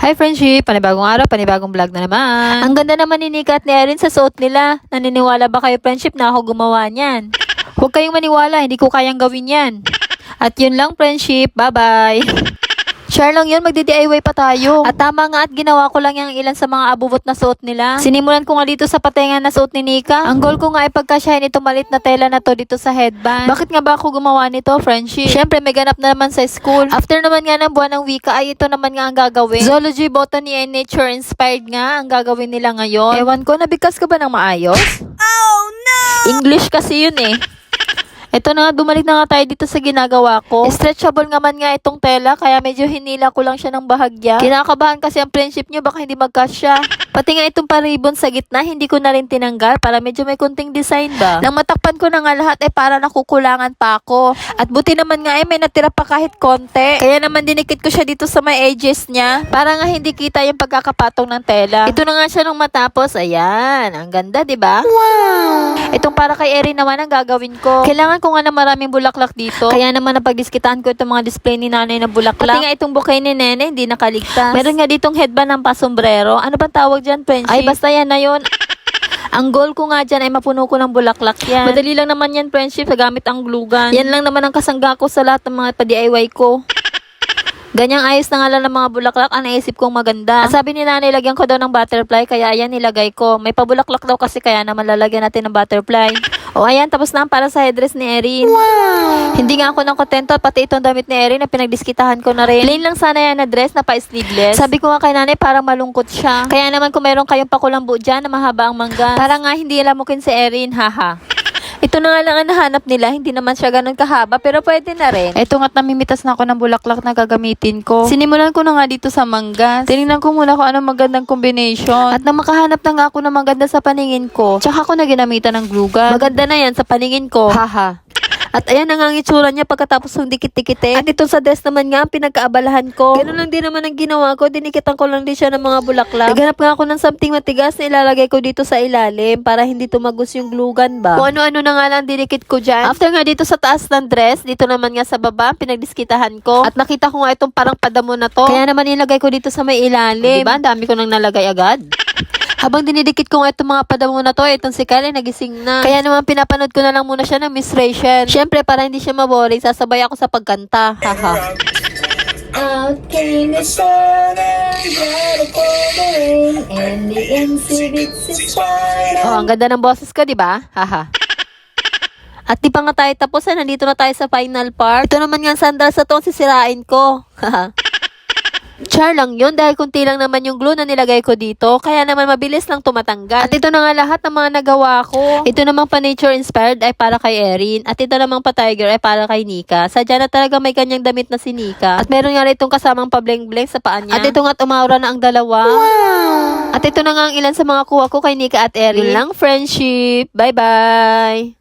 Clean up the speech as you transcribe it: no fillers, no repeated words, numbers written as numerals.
Hi friendship! Panibagong araw, panibagong vlog na naman. Ang ganda naman ni Nika at ni Erin sa suot nila. Naniniwala ba kayo friendship na ako gumawa niyan? Huwag kayong maniwala, hindi ko kayang gawin yan. At yun lang friendship, bye-bye! Share lang yun, magdi-DIY pa tayo. At tama nga at ginawa ko lang yung ilan sa mga abubot na suot nila. Sinimulan ko nga dito sa patengan na suot ni Nika. Ang goal ko nga ay pagkasyahin itong malit na tela na to dito sa headband. Bakit nga ba ako gumawa nito, friendship? Syempre, may ganap na naman sa school. After naman nga ng buwan ng wika ay ito naman nga ang gagawin. Zoology, botany, and nature inspired nga ang gagawin nila ngayon. Ewan ko, nabigkas ka ba ng maayos? Oh no! English kasi yun eh. Ito na nga, bumalik na nga tayo dito sa ginagawa ko. Stretchable nga man nga itong tela, kaya medyo hinila ko lang siya ng bahagya. Kinakabahan kasi ang friendship nyo, baka hindi magkasya. Pati nga itong paribon sa gitna, hindi ko na rin tinanggal para medyo may kunting design ba. Nang matakpan ko na nga lahat, ay para nakukulangan pa ako. At buti naman nga may natira pa kahit konti. Kaya naman dinikit ko siya dito sa may edges niya, para nga hindi kita yung pagkakapatong ng tela. Ito na nga siya nung matapos, ayan. Ang ganda, di ba? Wow! Itong para kay Erin naman ang gagawin ko. Kailangan ko nga na maraming bulaklak dito. Kaya naman napagdiskitaan ko itong mga display ni nanay na bulaklak. Pati nga itong bouquet ni nene, hindi nakaligtas. Meron nga ditong headband ng pasombrero. Ano bang tawag dyan, friendship? Ay, basta yan na yun. Ang goal ko nga dyan ay mapuno ko ng bulaklak yan. Madali lang naman yan, friendship, sa gamit ang glue gun. Yan lang naman ang kasangga ko sa lahat ng mga pa-DIY ko. Ganyang ayos na nga lang ng mga bulaklak ang naisip kong maganda. At sabi ni nanay, lagyan ko daw ng butterfly, kaya ayan nilagay ko. May pabulaklak daw kasi kaya naman lalagyan natin ng butterfly. O ayan, tapos na ang para sa headdress ni Erin. Wow! Hindi nga ako nang kontento at pati itong damit ni Erin na pinagdiskitahan ko na rin. Plain lang sana yan na dress na pa-sleeveless. Sabi ko nga kay nanay parang malungkot siya. Kaya naman kung meron kayong pakulambo dyan na mahaba ang mangga, para nga hindi lamukin si Erin, haha. Ito na nga lang ang nahanap nila, hindi naman siya ganun kahaba, pero pwede na rin. Eto nga't namimitas na ako ng bulaklak na gagamitin ko. Sinimulan ko na nga dito sa manggas. Tinignan ko muna kung anong magandang combination. At nang makahanap na nga ako ng maganda sa paningin ko, tsaka ako na ginamitan ng glue gun. Maganda na yan sa paningin ko, haha. At ayan na nga ang itsura niya pagkatapos ng dikit-dikite. At ito sa dress naman nga, pinagkaabalahan ko. Ganun lang din naman ang ginawa ko. Dinikitan ko lang din siya ng mga bulaklak. Naghanap nga ako ng something matigas na ilalagay ko dito sa ilalim para hindi tumagos yung glue gun ba. Kung ano-ano na nga lang dinikit ko dyan. After nga dito sa taas ng dress, dito naman nga sa baba, pinagdiskitahan ko. At nakita ko nga itong parang padamo na to. Kaya naman ilagay ko dito sa may ilalim. Diba? Ang dami ko nang nalagay agad. Habang dinidikit ko nga itong mga padamo na to, itong si Kyle nagising na. Kaya naman pinapanood ko na lang muna siya ng Miss Rachel. Siyempre, para hindi siya maboring, sasabay ako sa pagkanta. Haha. Out came the sun and brought a cold rain, and the insects wide Oh, ang ganda ng boses ko, di ba? Haha. At di pa nga tayo tapos, nandito na tayo sa final part. Ito naman nga ang sandals sa to, sisirain ko. Haha. Char lang yun dahil kunti lang naman yung glue na nilagay ko dito, kaya naman mabilis lang tumatanggal. At ito na nga lahat ng mga nagawa ko. Ito namang pa nature inspired ay para kay Erin, at ito namang pa tiger ay para kay Nika. Sadya na talaga may kanyang damit na si Nika. At meron nga rin itong kasamang pa-bling-bling sa paa niya. At ito nga umaura na ang dalawa. Wow! At ito na nga ang ilan sa mga kuha ko kay Nika at Erin. Yun lang friendship. Bye-bye!